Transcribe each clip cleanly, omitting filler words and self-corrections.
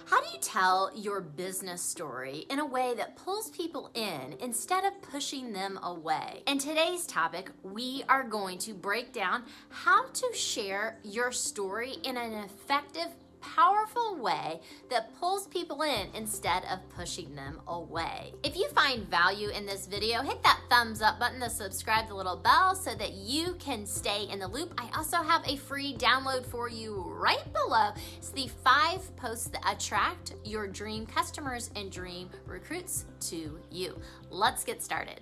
How do you tell your business story in a way that pulls people in instead of pushing them away? In today's topic, we are going to break down how to share your story in an effective, powerful way that pulls people in instead of pushing them away. If you find value in this video, hit that thumbs up button, the subscribe, the little bell so that you can stay in the loop. I also have a free download for you right below. It's the 5 posts that attract your dream customers and dream recruits to you. Let's get started.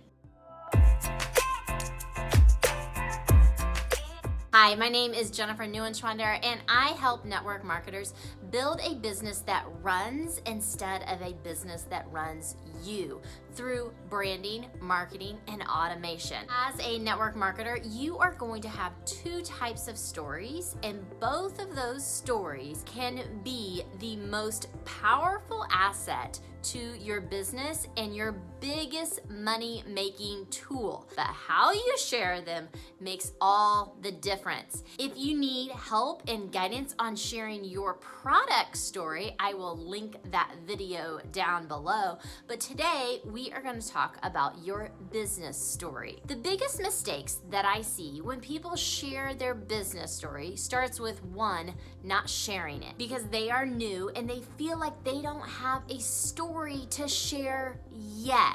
Hi, my name is Jennifer Neuenschwander, and I help network marketers build a business that runs instead of a business that runs you through branding, marketing, and automation. As a network marketer, you are going to have 2 types of stories, and both of those stories can be the most powerful asset to your business and your biggest money-making tool. But how you share them makes all the difference. If you need help and guidance on sharing your product story, I will link that video down below. But today, we are going to talk about your business story. The biggest mistakes that I see when people share their business story starts with 1, not sharing it because they are new and they feel like they don't have a story to share yet.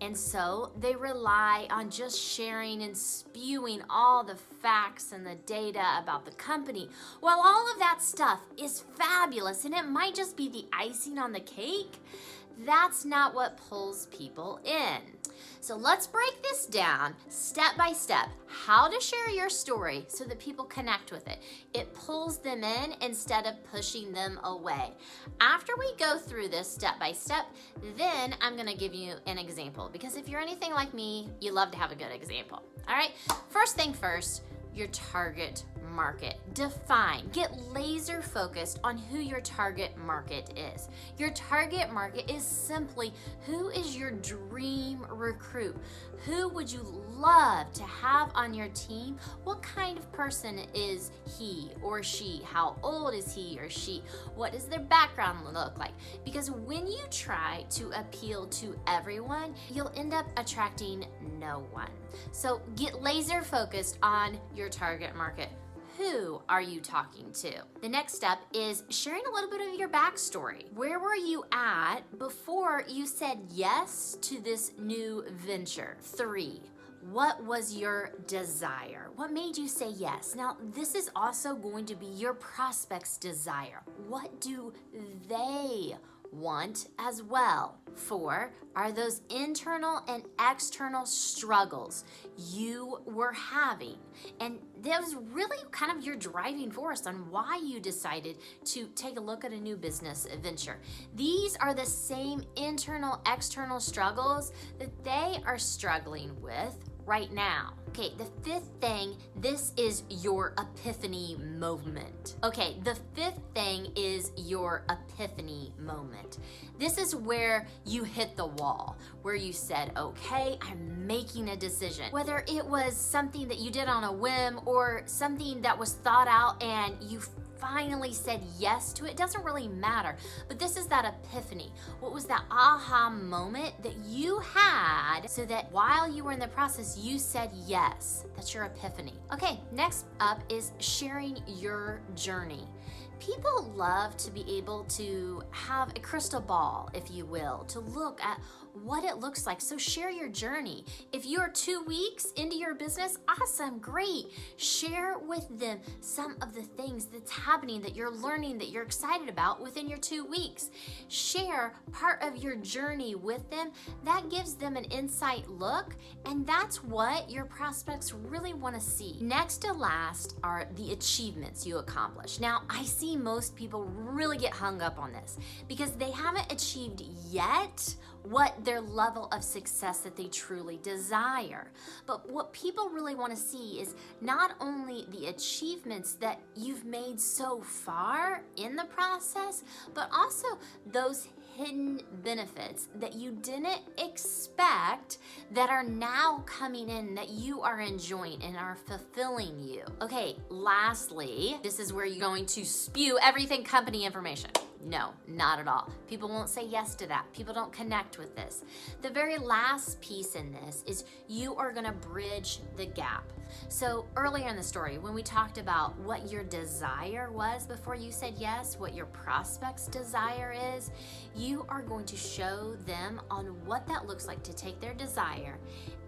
And so they rely on just sharing and spewing all the facts and the data about the company. Well, all of that stuff is fabulous and it might just be the icing on the cake. That's not what pulls people in. So let's break this down step by step, how to share your story so that people connect with it. It pulls them in instead of pushing them away. After we go through this step by step, then I'm gonna give you an example because if you're anything like me, you love to have a good example. All right, first thing first, your target market. Define, get laser focused on who your target market is. Your target market is simply who is your dream recruit? Who would you love to have on your team? What kind of person is he or she? How old is he or she? What does their background look like? Because when you try to appeal to everyone, you'll end up attracting no one. So get laser focused on your target market. Who are you talking to? The next step is sharing a little bit of your backstory. Where were you at before you said yes to this new venture? 3, what was your desire? What made you say yes? Now, this is also going to be your prospect's desire. What do they want as well? 4, are those internal and external struggles you were having? And that was really kind of your driving force on why you decided to take a look at a new business venture. These are the same internal, external struggles that they are struggling with right now. Okay, the 5th thing, this is your epiphany moment. Okay, the 5th thing is your epiphany moment. This is where you hit the wall, where you said, okay, I'm making a decision. Whether it was something that you did on a whim or something that was thought out and you finally said yes to it, doesn't really matter. But this is that epiphany. What was that aha moment that you had so that while you were in the process, you said yes? That's your epiphany. Okay, next up is sharing your journey. People love to be able to have a crystal ball, if you will, to look at what it looks like. So share your journey. If you're 2 weeks into your business, awesome, great. Share with them some of the things that's happening that you're learning that you're excited about within your 2 weeks. Share part of your journey with them. That gives them an insight look, and that's what your prospects really want to see. Next to last are the achievements you accomplish. Now, I see most people really get hung up on this because they haven't achieved yet what their level of success that they truly desire. But what people really want to see is not only the achievements that you've made so far in the process, but also those hidden benefits that you didn't expect that are now coming in that you are enjoying and are fulfilling you. Okay, lastly, this is where you're going to spew everything company information. No, not at all. People won't say yes to that. People don't connect with this. The very last piece in this is you are gonna bridge the gap. So earlier in the story, when we talked about what your desire was before you said yes, what your prospect's desire is, you are going to show them on what that looks like to take their desire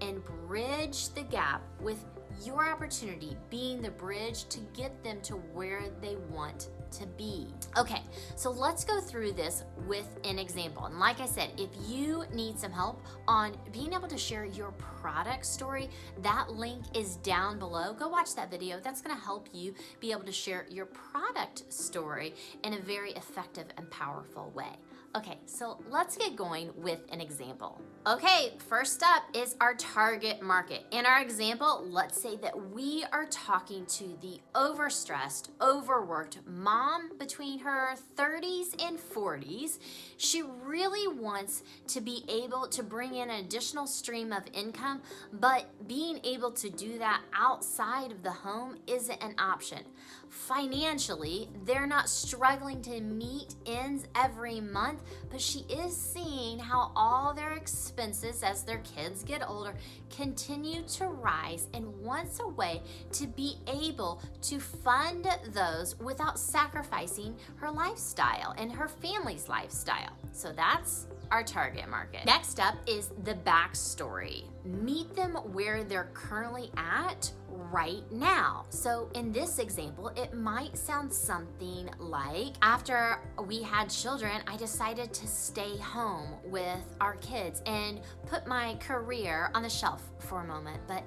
and bridge the gap with your opportunity being the bridge to get them to where they want to be. Okay, so let's go through this with an example. And like I said, if you need some help on being able to share your product story, that link is down below. Go watch that video. That's gonna help you be able to share your product story in a very effective and powerful way. Okay, so let's get going with an example. Okay, first up is our target market. In our example, let's say that we are talking to the overstressed, overworked mom between her 30s and 40s. She really wants to be able to bring in an additional stream of income, but being able to do that outside of the home isn't an option. Financially, they're not struggling to meet ends every month, but she is seeing how all their expenses as their kids get older continue to rise and wants a way to be able to fund those without sacrificing her lifestyle and her family's lifestyle. So that's our target market. Next up is the backstory. Meet them where they're currently at right now. So in this example, it might sound something like, after we had children, I decided to stay home with our kids and put my career on the shelf for a moment. But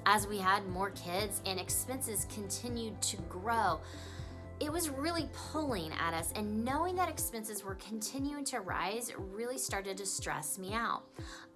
as we had more kids and expenses continued to grow, it was really pulling at us, and knowing that expenses were continuing to rise really started to stress me out.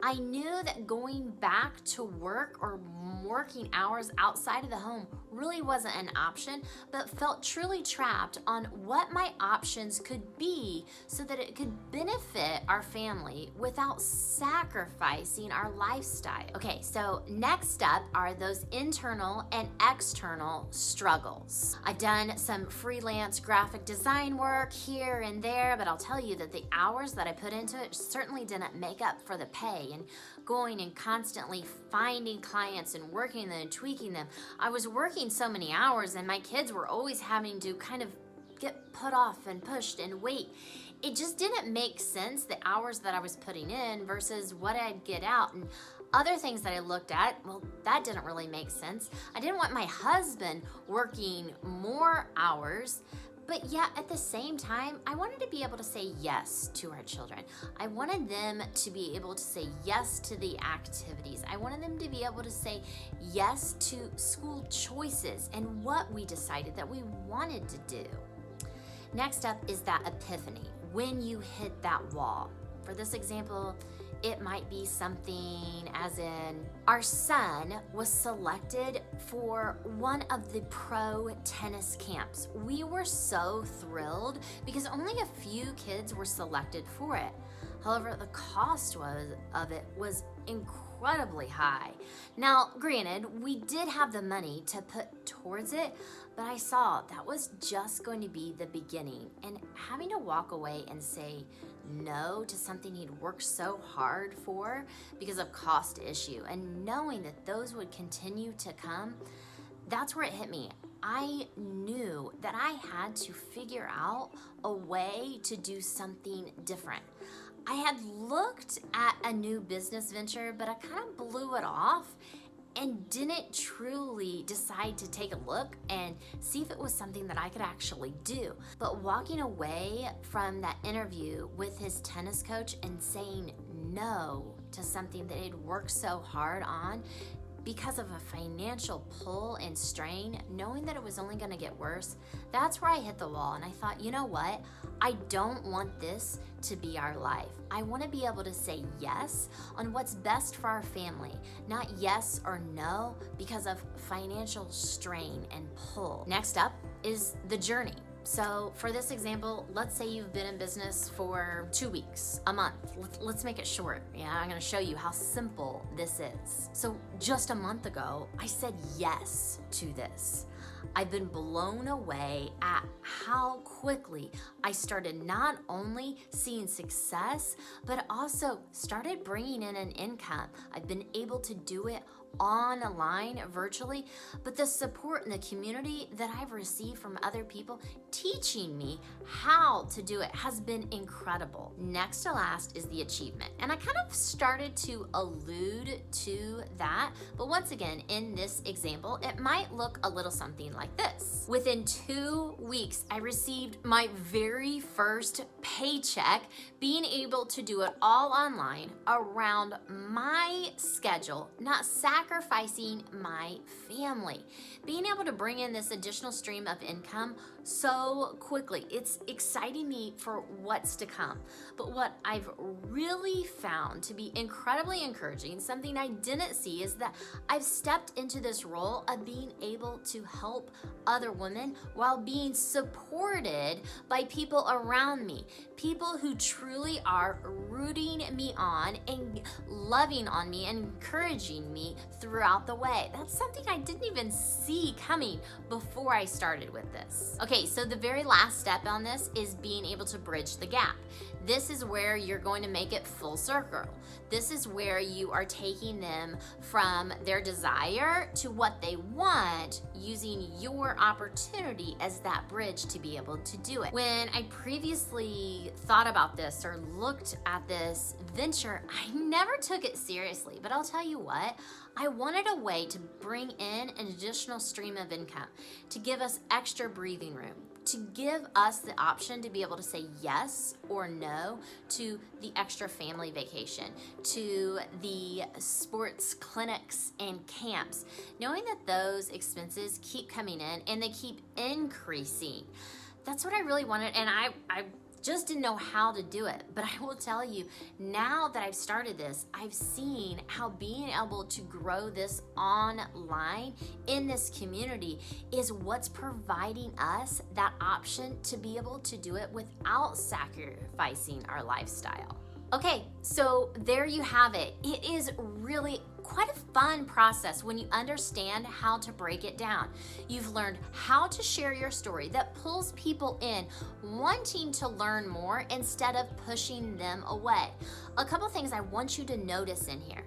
I knew that going back to work or working hours outside of the home really wasn't an option, but felt truly trapped on what my options could be so that it could benefit our family without sacrificing our lifestyle. Okay, so next up are those internal and external struggles. I've done some freelance graphic design work here and there, but I'll tell you that the hours that I put into it certainly didn't make up for the pay. And going and constantly finding clients and working them and tweaking them, I was working so many hours, and my kids were always having to kind of get put off and pushed and wait. It just didn't make sense, the hours that I was putting in versus what I'd get out. And other things that I looked at, well, that didn't really make sense. I didn't want my husband working more hours, but yet at the same time, I wanted to be able to say yes to our children. I wanted them to be able to say yes to the activities. I wanted them to be able to say yes to school choices and what we decided that we wanted to do. Next up is that epiphany, when you hit that wall. For this example, it might be something as in, our son was selected for one of the pro tennis camps. We were so thrilled because only a few kids were selected for it. However, the cost of it was incredibly high. Now, granted, we did have the money to put towards it, but I saw that was just going to be the beginning, and having to walk away and say no to something he'd worked so hard for because of cost issue, and knowing that those would continue to come, that's where it hit me. I knew that I had to figure out a way to do something different. I had looked at a new business venture, but I kind of blew it off and didn't truly decide to take a look and see if it was something that I could actually do. But walking away from that interview with his tennis coach and saying no to something that he'd worked so hard on because of a financial pull and strain, knowing that it was only gonna get worse, that's where I hit the wall. And I thought, you know what? I don't want this to be our life. I wanna be able to say yes on what's best for our family, not yes or no because of financial strain and pull. Next up is the journey. So for this example, let's say you've been in business for 2 weeks, a month. Let's make it short. Yeah, I'm gonna show you how simple this is. So just a month ago, I said yes to this. I've been blown away at how quickly I started not only seeing success, but also started bringing in an income. I've been able to do it online, virtually, but the support and the community that I've received from other people teaching me how to do it has been incredible. Next to last is the achievement. And I kind of started to allude to that, but once again, in this example, it might look a little something like this. Within 2 weeks, I received my very first paycheck, being able to do it all online around my schedule, not sacrificing my family. Being able to bring in this additional stream of income so quickly. It's exciting me for what's to come. But what I've really found to be incredibly encouraging, something I didn't see, is that I've stepped into this role of being able to help other women while being supported by people around me. People who truly are rooting me on and loving on me and encouraging me throughout the way. That's something I didn't even see coming before I started with this. Okay, so the very last step on this is being able to bridge the gap. This is where you're going to make it full circle. This is where you are taking them from their desire to what they want, using your opportunity as that bridge to be able to do it. When I previously thought about this or looked at this venture, I never took it seriously, but I'll tell you what, I wanted a way to bring in an additional stream of income, to give us extra breathing room, to give us the option to be able to say yes or no to the extra family vacation, to the sports clinics and camps, knowing that those expenses keep coming in and they keep increasing. That's what I really wanted, and I just didn't know how to do it. But I will tell you, now that I've started this, I've seen how being able to grow this online in this community is what's providing us that option to be able to do it without sacrificing our lifestyle. Okay, so there you have it. It is really quite a fun process when you understand how to break it down. You've learned how to share your story that pulls people in, wanting to learn more instead of pushing them away. A couple things I want you to notice in here.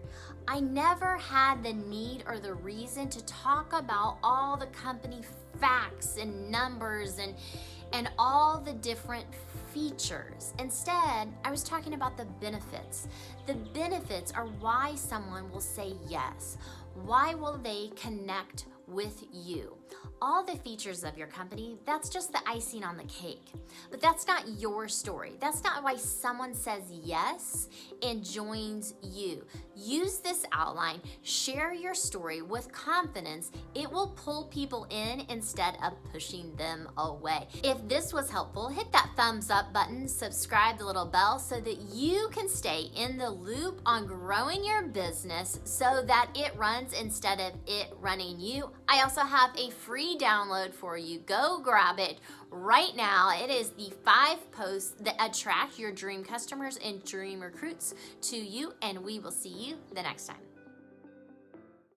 I never had the need or the reason to talk about all the company facts and numbers and all the different features. Instead, I was talking about the benefits. The benefits are why someone will say yes. Why will they connect with you? All the features of your company, that's just the icing on the cake. But that's not your story. That's not why someone says yes and joins you. Use this outline, share your story with confidence. It will pull people in instead of pushing them away. If this was helpful, hit that thumbs up button, subscribe the little bell so that you can stay in the loop on growing your business so that it runs instead of it running you. I also have a free download for you. Go grab it right now. It is the 5 posts that attract your dream customers and dream recruits to you, and we will see you the next time.